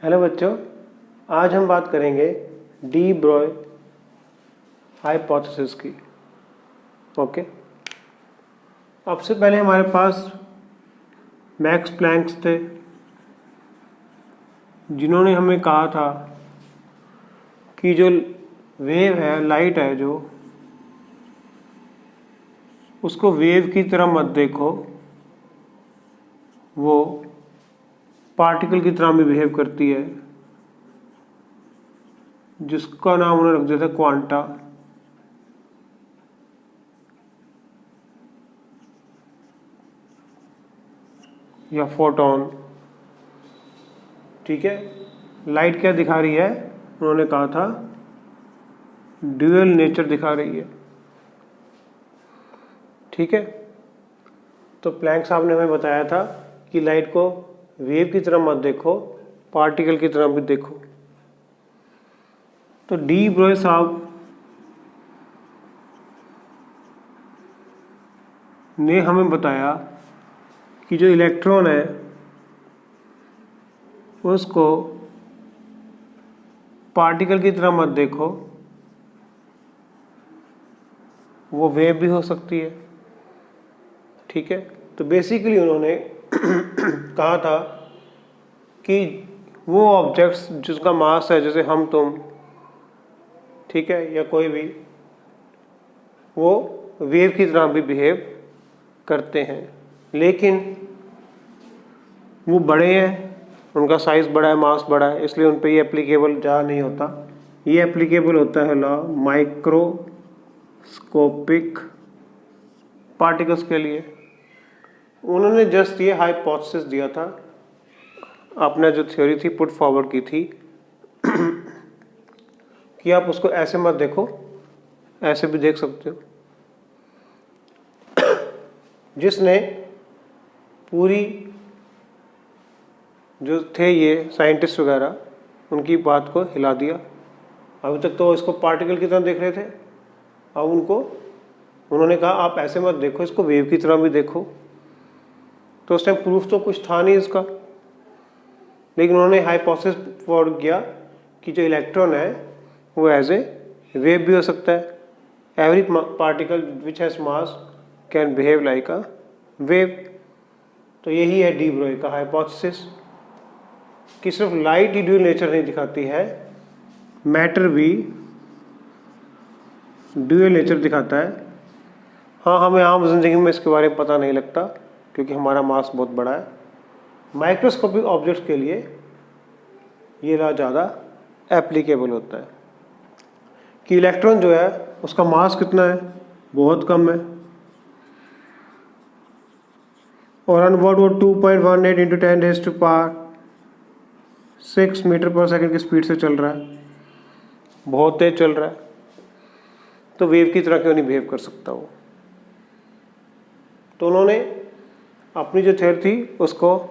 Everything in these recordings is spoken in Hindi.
हेलो बच्चों, आज हम बात करेंगे डी ब्रॉय हाइपोथेसिस की। ओके, अब से पहले हमारे पास मैक्स प्लैंक्स थे जिन्होंने हमें कहा था कि जो वेव है, लाइट है, जो उसको वेव की तरह मत देखो, वो पार्टिकल की तरह भी बिहेव करती है, जिसका नाम उन्होंने रख दिया था क्वांटा। या फोटोन। ठीक है, लाइट क्या दिखा रही है? उन्होंने कहा था ड्यूअल नेचर दिखा रही है। ठीक है, तो प्लैंक साहब ने हमें बताया था कि लाइट को वेव की तरह मत देखो, पार्टिकल की तरह भी देखो। तो डी ब्रॉय साहब ने हमें बताया कि जो इलेक्ट्रॉन है उसको पार्टिकल की तरह मत देखो, वो वेव भी हो सकती है। ठीक है, तो बेसिकली उन्होंने कहा था कि वो ऑब्जेक्ट्स जिसका मास है, जैसे हम तुम, ठीक है, या कोई भी, वो वेव की तरह भी बिहेव करते हैं, लेकिन वो बड़े हैं, उनका साइज बड़ा है, मास बड़ा है, इसलिए उन पे ये एप्लीकेबल ज़्यादा नहीं होता। ये एप्लीकेबल होता है लॉ माइक्रोस्कोपिक पार्टिकल्स के लिए। उन्होंने जस्ट ये हाइपोथेसिस दिया था, आपने जो थ्योरी थी पुट फॉरवर्ड की थी कि आप उसको ऐसे मत देखो, ऐसे भी देख सकते हो। जिसने पूरी जो थे ये साइंटिस्ट वगैरह, उनकी बात को हिला दिया। अभी तक तो इसको पार्टिकल की तरह देख रहे थे, अब उन्होंने कहा आप ऐसे मत देखो, इसको वेव की तरह भी देखो। तो उस टाइम प्रूफ तो कुछ था नहीं इसका, लेकिन उन्होंने हाइपोथेसिस फॉरवर्ड किया कि जो इलेक्ट्रॉन है वो एज ए वेव भी हो सकता है। Every particle which has mass can behave like a wave. तो यही है डी ब्रॉय का हाइपोथेसिस कि सिर्फ लाइट ही ड्यूअल नेचर नहीं दिखाती है, मैटर भी ड्यूअल नेचर दिखाता है। हाँ, हमें आम जिंदगी में इसके बारे में पता नहीं लगता क्योंकि हमारा मास बहुत बड़ा है। माइक्रोस्कोपिक ऑब्जेक्ट्स के लिए ये लॉ ज़्यादा एप्लीकेबल होता है कि इलेक्ट्रॉन जो है उसका मास कितना है, बहुत कम है, और अनवर्ड वो 2.18 इंटू 10⁻6 मीटर पर सेकंड की स्पीड से चल रहा है, बहुत तेज चल रहा है। तो वेव की तरह क्यों नहीं बिहेव कर सकता वो? तो उन्होंने अपनी जो थ्योरी थी उसको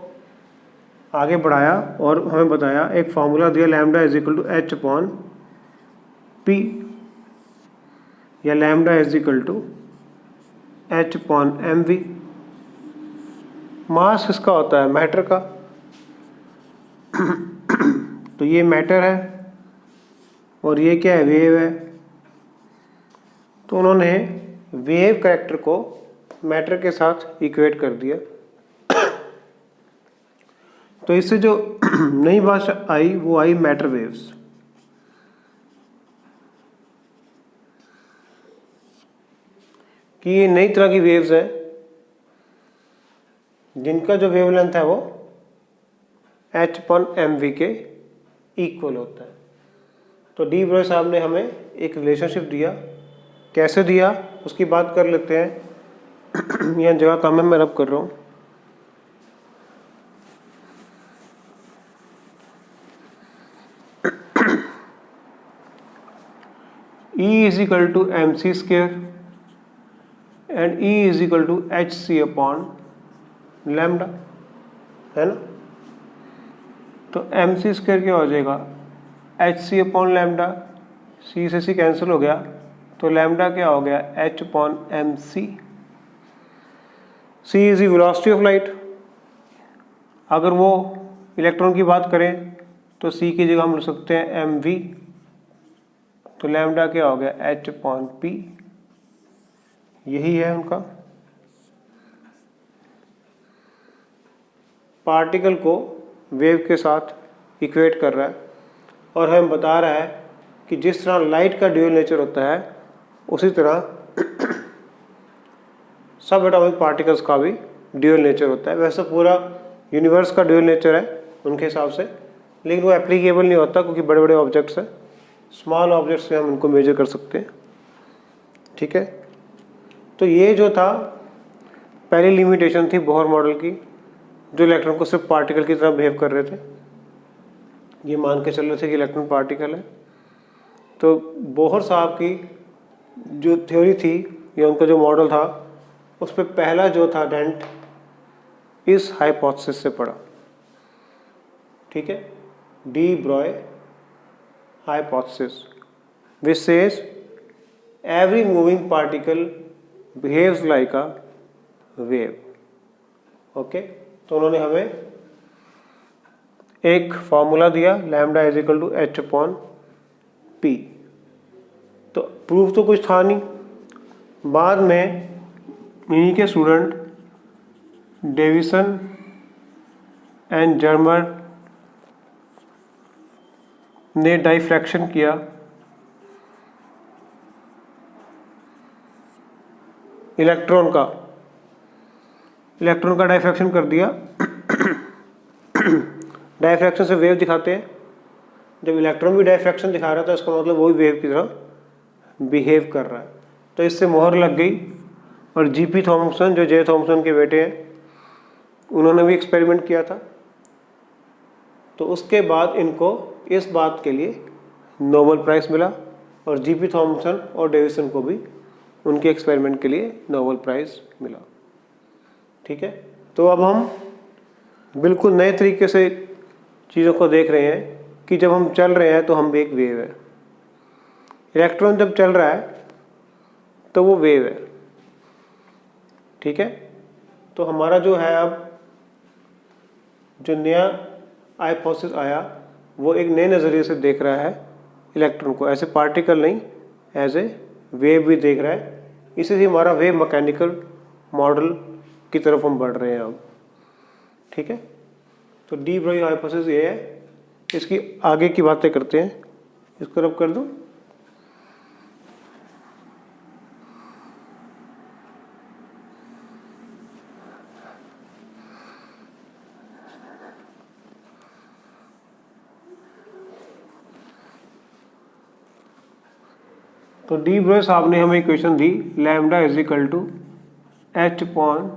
आगे बढ़ाया और हमें बताया, एक फार्मूला दिया, lambda is equal to H upon P, या lambda is equal to H upon M V. Mass किसका होता है? मैटर का। तो ये मैटर है और ये क्या है? वेव है। तो उन्होंने वेव कैरेक्टर को मैटर के साथ इक्वेट कर दिया। तो इससे जो नई भाषा आई वो आई मैटर वेव्स। कि ये नई तरह की वेव्स हैं जिनका जो वेवलेंथ है वो h/mv के इक्वल होता है। तो डी ब्रॉय साहब ने हमें एक रिलेशनशिप दिया। कैसे दिया उसकी बात कर लेते हैं। यहाँ जगह कम है, मैं रब कर रहा हूँ। E is equal to mc square and E is equal to hc upon lambda, है ना। तो mc स्क्वायर क्या हो जाएगा? hc अपॉन लैम्डा, c से c कैंसिल हो गया, तो लैम्डा क्या हो गया? h upon mc। c is the velocity of light. अगर वो इलेक्ट्रॉन की बात करें तो सी की जगह हम लिख सकते हैं एम वी, तो लैम्डा क्या हो गया एच अपॉन पी, यही है उनका। पार्टिकल को वेव के साथ इक्वेट कर रहा है और हमें बता रहा है कि जिस तरह लाइट का ड्यूअल नेचर होता है उसी तरह सब एटॉमिक पार्टिकल्स का भी ड्यूअल नेचर होता है। वैसे पूरा यूनिवर्स का ड्यूअल नेचर है उनके हिसाब से, लेकिन वो एप्लीकेबल नहीं होता क्योंकि बड़े बड़े ऑब्जेक्ट्स हैं। स्मॉल ऑब्जेक्ट्स से हम उनको मेजर कर सकते हैं। ठीक है, तो ये जो था पहली लिमिटेशन थी बोहर मॉडल की, जो इलेक्ट्रॉन को सिर्फ पार्टिकल की तरह बिहेव कर रहे थे, ये मान के चल रहे थे कि इलेक्ट्रॉन पार्टिकल है। तो बोहर साहब की जो थ्योरी थी या उनका जो मॉडल था उस पर पहला जो था डेंट इस हाइपोथेसिस से पड़ा। ठीक है, डी ब्रॉय hypothesis which says every moving particle behaves like a wave. Okay, तो उन्होंने हमें एक फॉर्मूला दिया lambda is equal to H upon p. तो प्रूफ तो कुछ था नहीं, बाद में इन्हीं के स्टूडेंट डेविसन एंड जर्मर ने डाइफ्रैक्शन किया, इलेक्ट्रॉन का डाइफ्रैक्शन कर दिया। डाइफ्रैक्शन से वेव दिखाते हैं। जब इलेक्ट्रॉन भी डाइफ्रैक्शन दिखा रहा था इसका मतलब वही वेव की तरह बिहेव कर रहा है। तो इससे मोहर लग गई और जीपी थॉमसन जो जे थॉमसन के बेटे हैं उन्होंने भी एक्सपेरिमेंट किया था। तो उसके बाद इनको इस बात के लिए नोबेल प्राइज़ मिला और जीपी थॉमसन और डेविसन को भी उनके एक्सपेरिमेंट के लिए नोबेल प्राइज़ मिला। ठीक है, तो अब हम बिल्कुल नए तरीके से चीज़ों को देख रहे हैं कि जब हम चल रहे हैं तो हम भी एक वेव है। इलेक्ट्रॉन जब चल रहा है तो वो वेव है। ठीक है, तो हमारा जो है अब जो नया हाइपोथेसिस आया वो एक नए नज़रिए से देख रहा है इलेक्ट्रॉन को, ऐसे पार्टिकल नहीं एज ए वेव भी देख रहा है। इसीलिए हमारा वेव मैकेनिकल मॉडल की तरफ हम बढ़ रहे हैं अब। ठीक है, तो डी ब्रॉय हाइपोथेसिस ये है। इसकी आगे की बातें करते हैं, इसको रब कर दूं। तो डी ब्रॉय साहब ने हमें इक्वेशन दी lambda is equal to H upon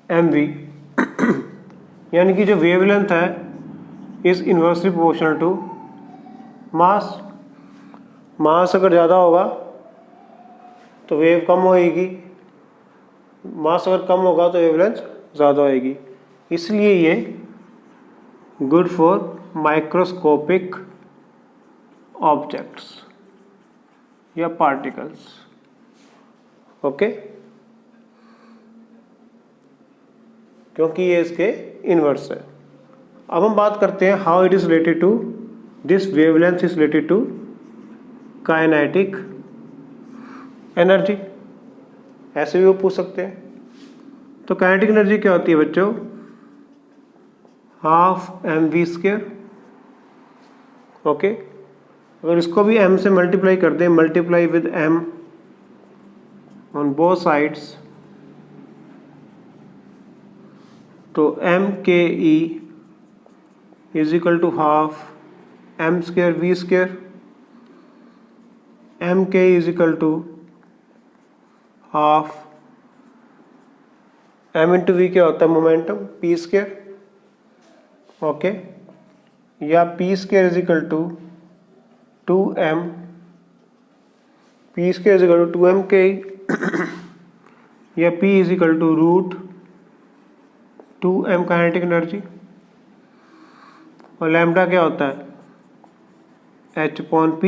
M V, यानी कि जो वेवलेंथ है is inversely proportional to mass. Mass अगर ज़्यादा होगा तो वेव कम होएगी, मास अगर कम होगा तो वेवलेंथ ज़्यादा होएगी। इसलिए ये गुड फॉर माइक्रोस्कोपिक ऑब्जेक्ट्स या पार्टिकल्स। ओके, क्योंकि ये इसके इन्वर्स है। अब हम बात करते हैं how it is related to this wavelength is related to kinetic energy. ऐसे भी वो पूछ सकते हैं। तो काइनेटिक एनर्जी क्या होती है बच्चों? Half m v square. Okay, अगर इसको भी m से मल्टीप्लाई कर दें, multiply with m on both sides, तो m K E is equal to half m square v square. m K is equal to half m into v क्या होता है मोमेंटम p स्क्वायर। ओके, या p square is equal to 2m, p square is equal to 2m K, या p is equal to root 2m kinetic energy. और लैम्डा क्या होता है h अपॉन p।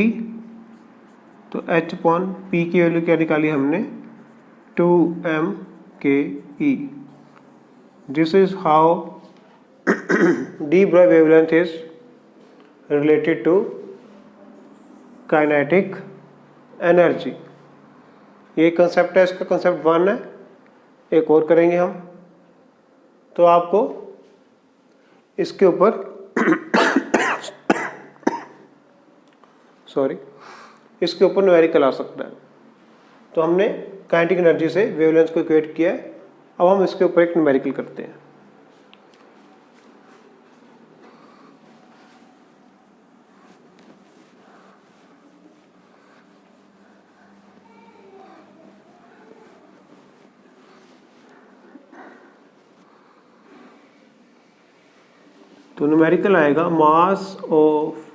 तो h अपॉन p की वैल्यू क्या निकाली हमने 2m K e। This is how डी ब्रॉय wavelength is related to kinetic energy. ये कंसेप्ट है, इसका कंसेप्ट 1 है। एक और करेंगे हम, तो आपको इसके ऊपर इसके ऊपर न्यूमेरिकल आ सकता है। तो हमने काइनेटिक एनर्जी से वेवलेंथ को इक्वेट किया है, अब हम इसके ऊपर एक न्यूमेरिकल करते हैं। तो न्यूमेरिकल आएगा mass of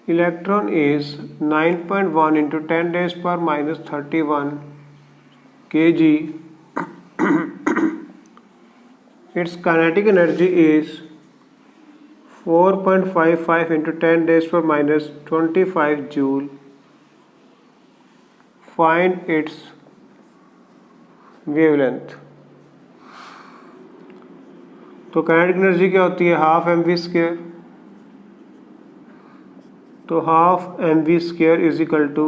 electron is 9.1 into 10⁻⁻31 kg. Its kinetic energy is 4.55 into 10⁻25 joule. Find its wavelength. तो काइनेटिक एनर्जी क्या होती है? Half mv²। तो हाफ mv² is equal to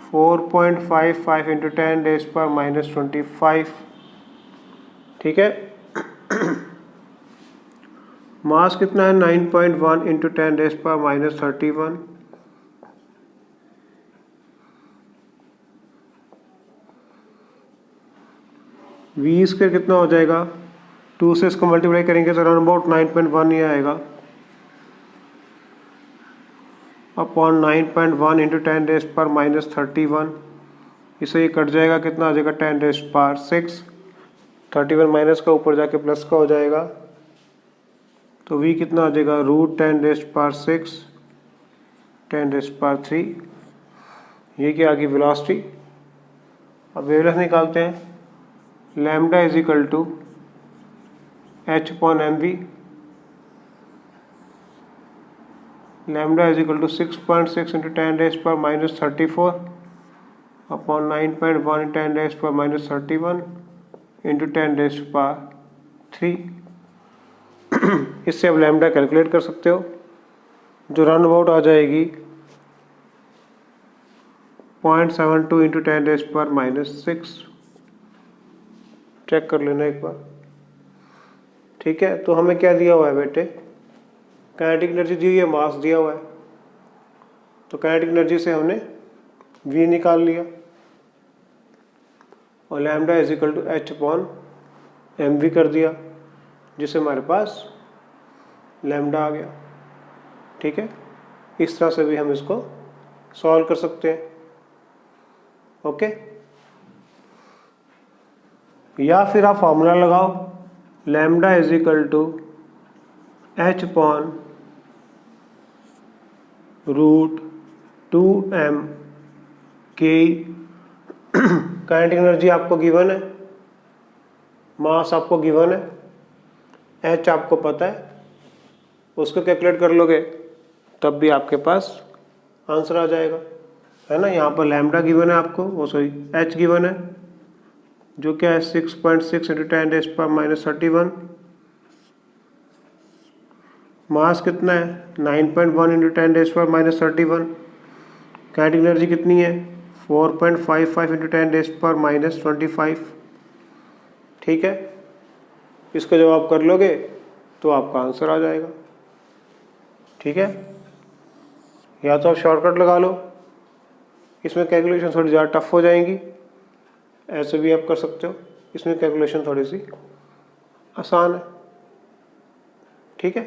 4.55 into 10⁻⁻25। ठीक है। मास कितना है? 9.1 इंटू 10⁻31। v² कितना हो जाएगा? 2 से इसको मल्टीप्लाई करेंगे तो अराउंड अबाउट 9.1 ही आएगा, अपॉन 9.1 इंटू 10⁻31। इसे ये कट जाएगा, कितना आ जाएगा? 10⁻6। 31 माइनस का ऊपर जाके प्लस का हो जाएगा, तो v कितना आ जाएगा? √10⁻6 10⁻3। ये क्या आ गई? वेलोसिटी। अब वेवलेंथ निकालते हैं। Lambda is equal to h/mv। Lambda is equal to 6.6 into 10⁻34 upon 9.1 10⁻31 into 10⁻3। इससे आप लैम्डा कैलकुलेट कर सकते हो, जो राउंड अबाउट आ जाएगी 0.72 इंटू 10⁻6। चेक कर लेना एक बार। ठीक है। तो हमें क्या दिया हुआ है बेटे? काइनेटिक एनर्जी दी हुई है, मास दिया हुआ है। तो काइनेटिक एनर्जी से हमने v निकाल लिया और lambda is equal to h/mv कर दिया, जिससे हमारे पास लैम्डा आ गया। ठीक है। इस तरह से भी हम इसको सॉल्व कर सकते हैं। ओके। या फिर आप फॉर्मूला लगाओ, lambda is equal to h/√2m k। Kinetic energy आपको गिवन है, मास आपको गिवन है, h आपको पता है, उसको कैलकुलेट कर लोगे तब भी आपके पास आंसर आ जाएगा, है ना। यहाँ पर लैम्डा गिवन है आपको, वो सॉरी h गिवन है, जो क्या है? 6.6 इंटू 10⁻31। मास कितना है? 9.1 इंटू 10⁻31। काइनेटिक एनर्जी कितनी है? 4.55 इंटू 10⁻25। ठीक है। इसको जब आप कर लोगे तो आपका आंसर आ जाएगा। ठीक है। या तो आप शॉर्टकट लगा लो, इसमें कैलकुलेशन थोड़ी ज़्यादा टफ हो जाएंगी, ऐसे भी आप कर सकते हो, इसमें कैलकुलेशन थोड़ी सी आसान है। ठीक है।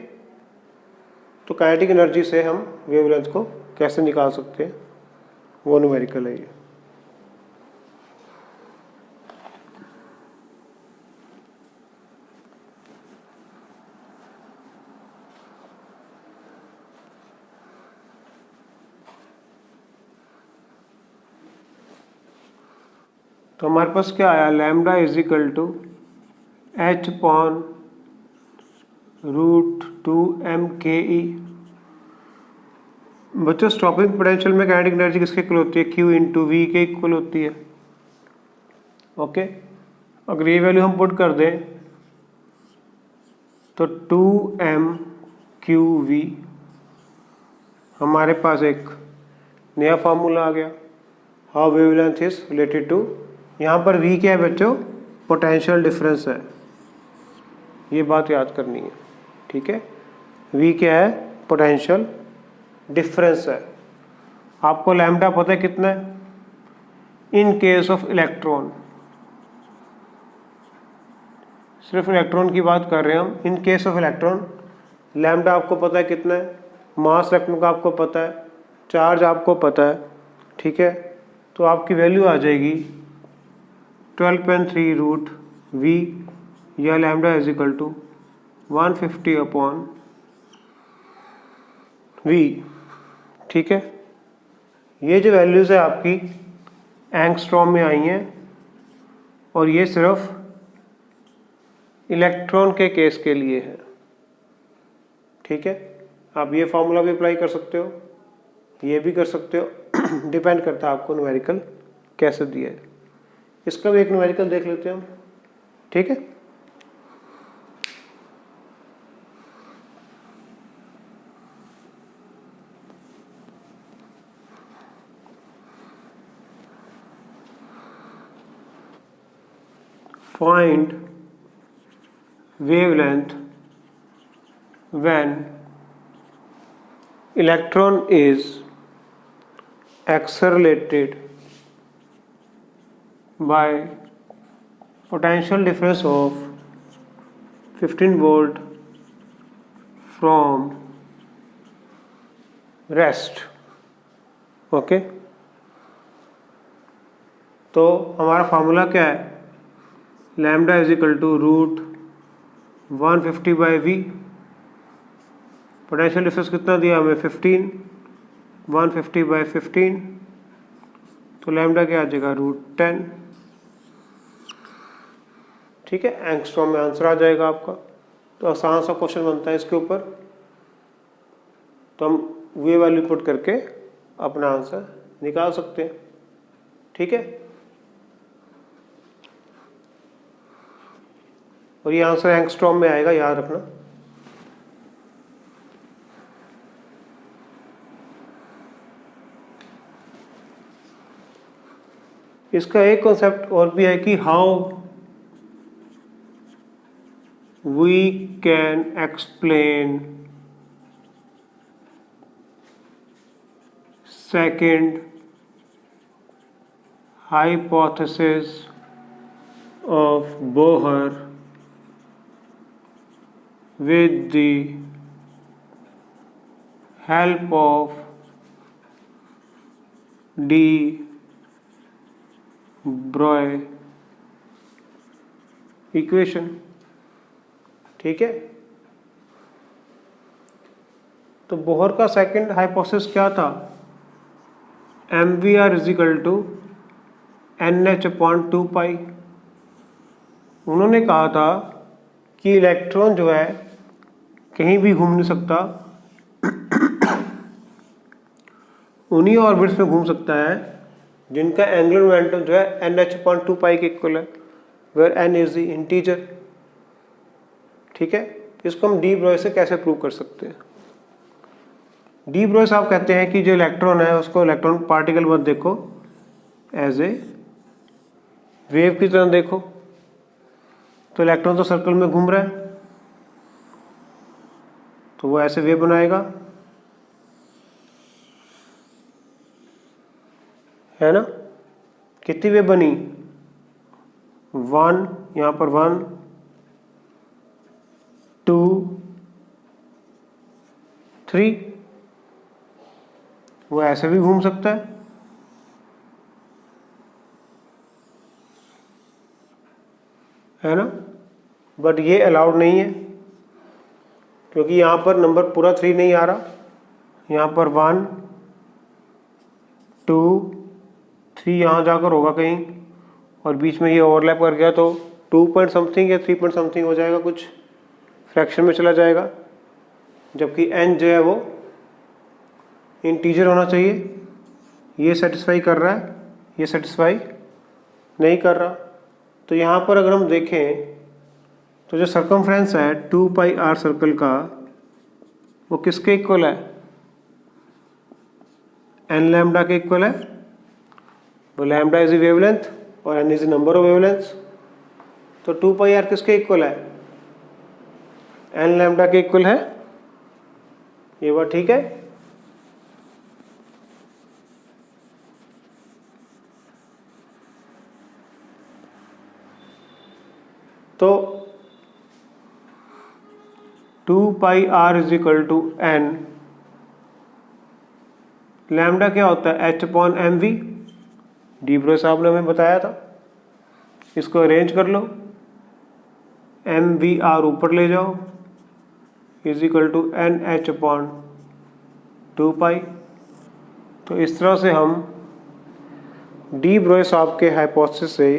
तो काइनेटिक एनर्जी से हम वेवलेंथ को कैसे निकाल सकते हैं, वो न्यूमेरिकल है ये। तो हमारे पास क्या आया? Lambda is equal to h/√2m ke। बच्चों स्टॉपिंग पोटेंशियल में काइनेटिक एनर्जी किसके इक्वल होती है? q इंटू वी के इक्वल होती है। ओके। अगर ये वैल्यू हम पुट कर दें तो 2m/v हमारे पास एक नया फार्मूला आ गया, how wavelength is related to, यहाँ पर v क्या है बच्चों, पोटेंशियल डिफरेंस है, ये बात याद करनी है, ठीक है। v क्या है, पोटेंशियल डिफरेंस है। आपको लैम्डा पता है कितना है, इन केस ऑफ इलेक्ट्रॉन, सिर्फ इलेक्ट्रॉन की बात कर रहे हैं हम, in case of electron lambda आपको पता है कितना है, मास इलेक्ट्रॉन का आपको पता है, चार्ज आपको पता है, ठीक है। तो आपकी वैल्यू आ जाएगी 12.3 रूट v या lambda is equal to 150/v, ठीक है। ये जो वैल्यूज़ है आपकी एंगस्ट्रॉम में आई हैं, और ये सिर्फ इलेक्ट्रॉन के केस के लिए है, ठीक है। आप ये फॉर्मूला भी अप्लाई कर सकते हो, ये भी कर सकते हो, डिपेंड करता है आपको न्यूमेरिकल कैसे दिया है। इसका भी एक न्यूमेरिकल देख लेते हैं हम, ठीक है। Find wavelength when electron is accelerated by potential difference of 15 volt from rest, okay. तो हमारा फार्मूला क्या है, lambda is equal to root 150/v, potential difference कितना दिया हमें 15, 150/15, तो लैम्डा क्या आ जाएगा √10, ठीक है। एंगस्ट्रॉम में आंसर आ जाएगा आपका। तो आसान सा क्वेश्चन बनता है इसके ऊपर, तो हम वे वैल्यू पुट करके अपना आंसर निकाल सकते हैं, ठीक है। और ये आंसर एंगस्ट्रॉम में आएगा, याद रखना। इसका एक कॉन्सेप्ट और भी है कि how we can explain second hypothesis of Bohr with the help of de Broglie equation, ठीक है। तो बोहर का सेकंड हाइपोथेसिस क्या था, mvr is equal to nh/2π। उन्होंने कहा था कि इलेक्ट्रॉन जो है कहीं भी घूम नहीं सकता, उन्हीं ऑर्बिट्स में घूम सकता है जिनका एंगुलर मोमेंटम जो है nh/2π के इक्वल है, where n is the integer, ठीक है। इसको हम डी ब्रोगली से कैसे प्रूव कर सकते हैं। डी ब्रोगली साहब कहते हैं कि जो इलेक्ट्रॉन है उसको इलेक्ट्रॉन पार्टिकल मत देखो, एज ए वेव की तरह देखो। तो इलेक्ट्रॉन तो सर्कल में घूम रहा है, तो वो ऐसे वेव बनाएगा, है ना। कितनी वेव बनी, 1, यहाँ पर 1, 2, 3, वो ऐसे भी घूम सकता है ना। बट ये अलाउड नहीं है, क्योंकि यहाँ पर नंबर पूरा 3 नहीं आ रहा, यहाँ पर 1, 2, 3 यहाँ जाकर होगा कहीं, और बीच में ये ओवरलैप कर गया तो 2 पॉइंट समथिंग या 3 पॉइंट समथिंग हो जाएगा, कुछ फ्रैक्शन में चला जाएगा। जबकि n जो है वो इंटीजर होना चाहिए, ये सेटिस्फाई कर रहा है, ये सेटिस्फाई नहीं कर रहा। तो यहाँ पर अगर हम देखें तो जो सर्कमफ्रेंस है 2 पाई आर सर्कल का वो किसके इक्वल है? एन लैम्डा के इक्वल है। वो लैम्डा इज वेवलेंथ और N is number of wavelengths. तो 2 पाई आर किसके इक्वल है? एन लैम्डा के इक्वल है। ये बात ठीक है। तो 2 pi R is equal to N. Lambda क्या होता है? H upon M V. De Broglie साहब ने हमें बताया था। इसको अरेंज कर लो, एम वी आर ऊपर ले जाओ, is equal to n h upon 2 pi. तो इस तरह से हम डी ब्रोई साहब के हाइपोथेसिस से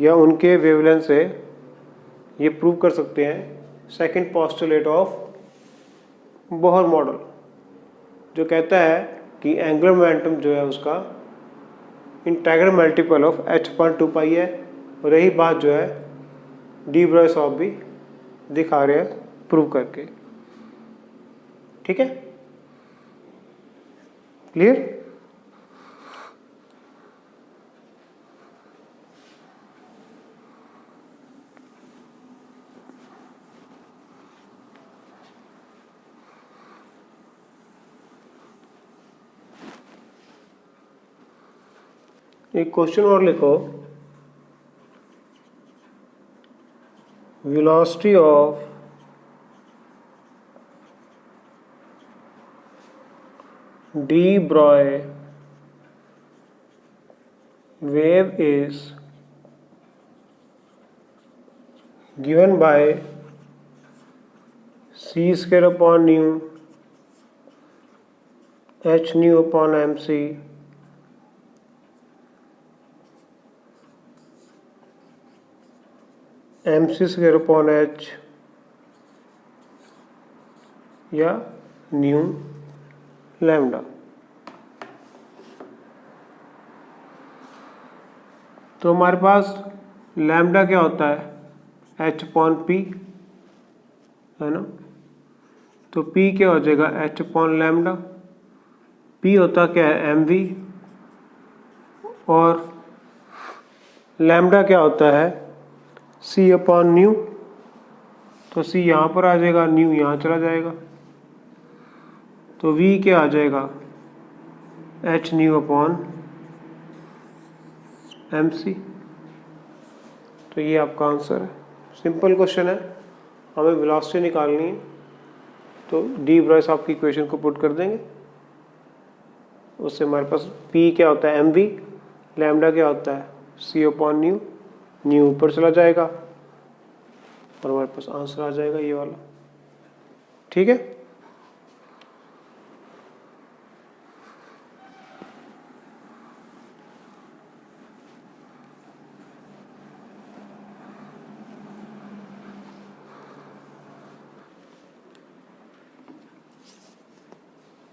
या उनके वेवलेंथ से ये प्रूव कर सकते हैं second postulate of Bohr model, जो कहता है कि एंगुलर मोमेंटम जो है उसका integral multiple of H upon 2 पाई है। और यही बात जो है डी ब्रोई साहब भी दिखा रहे हैं प्रूव करके। ठीक है, क्लियर? एक क्वेश्चन और लिखो, velocity of de Broglie wave is given by c square upon nu h nu upon mc mc square upon h या न्यू लैम्डा। तो हमारे पास लैम्डा क्या होता है? h अपॉन पी, है ना। तो p क्या हो जाएगा? h upon lambda. p होता क्या है? mv। और लैम्डा क्या होता है? c upon new. तो c यहाँ पर आ जाएगा, न्यू यहाँ चला जाएगा। तो v क्या आ जाएगा? h nu upon mc। तो ये आपका आंसर है। सिंपल क्वेश्चन है, हमें वेलोसिटी निकालनी है। तो डी ब्रोई साहब की इक्वेशन को पुट कर देंगे, उससे हमारे पास p क्या होता है? mv। लैम्डा क्या होता है? c upon new. न्यू ऊपर चला जाएगा और हमारे पास आंसर आ जाएगा ये वाला। ठीक है,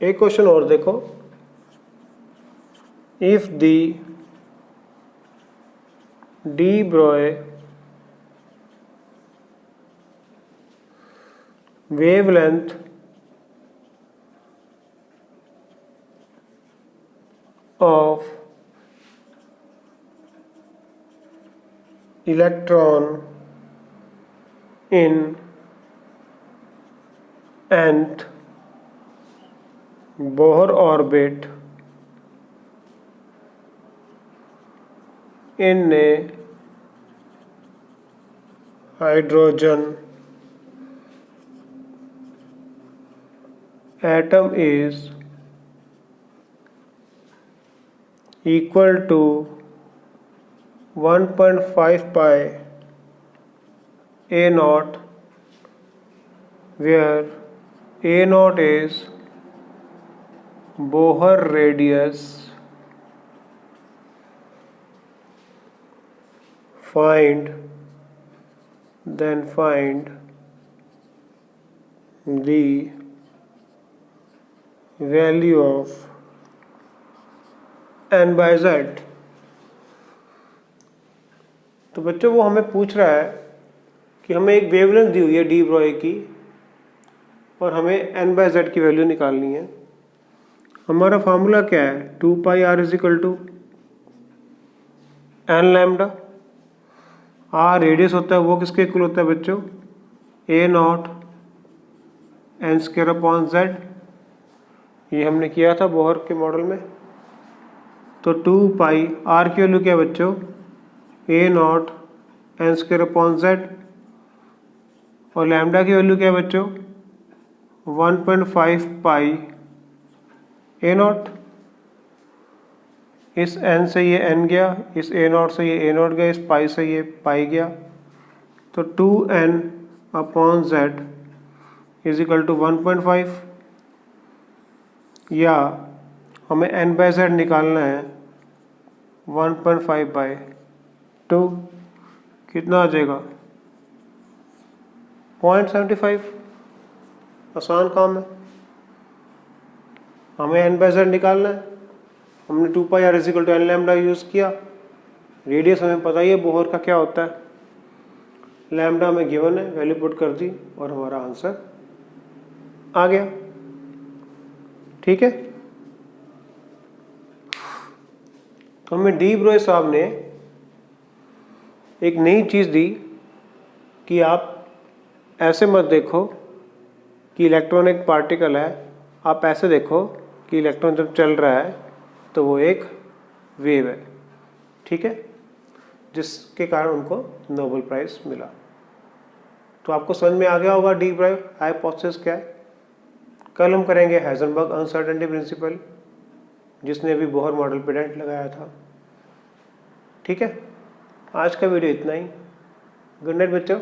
एक क्वेश्चन और देखो, if the de Broglie wavelength of electron in nth Bohr orbit in a hydrogen atom is equal to 1.5 pi a naught, where a naught is Bohr radius, find the value of n by z। तो बच्चों वो हमें पूछ रहा है कि हमें एक वेवलेंथ दी हुई है डी ब्रॉय की और हमें n/z की वैल्यू निकालनी है। हमारा फार्मूला क्या है, 2πr = n lambda. Are radius होता है, वो किसके इक्वल होता है बच्चों, a0 n²/z। ये हमने किया था बोहर के मॉडल में। तो 2π, आर की वैल्यू क्या है बच्चों, a0 n²/z और लैम्डा की वैल्यू क्या है बच्चों, 1.5π a0। इस n से ये n गया, इस a0 से ये a0 गया, इस पाई से ये पाई गया। तो 2n/z = 1.5, या हमें n/z निकालना है 1.5/2, कितना आ जाएगा 0.75। आसान काम है। हमें n/z निकालना है, हमने 2πr = n लैम्डा यूज़ किया। रेडियस हमें पता ही है बोहर का क्या होता है, लैम्डा में गिवन है, वैल्यू पुट कर दी और हमारा आंसर आ गया। ठीक है। तो हमें डी ब्रॉय साहब ने एक नई चीज़ दी कि आप ऐसे मत देखो कि इलेक्ट्रॉन एक पार्टिकल है, आप ऐसे देखो कि इलेक्ट्रॉन जब चल रहा है तो वो एक वेव है। ठीक है, जिसके कारण उनको नोबेल प्राइज़ मिला। तो आपको समझ में आ गया होगा डी ब्रॉय हाइपोथेसिस क्या है। कल हम करेंगे हाइजेनबर्ग अनसर्टेनिटी प्रिंसिपल, जिसने अभी बोहर मॉडल पे डेंट लगाया था। ठीक है, आज का वीडियो इतना ही। गुड नाइट बच्चों।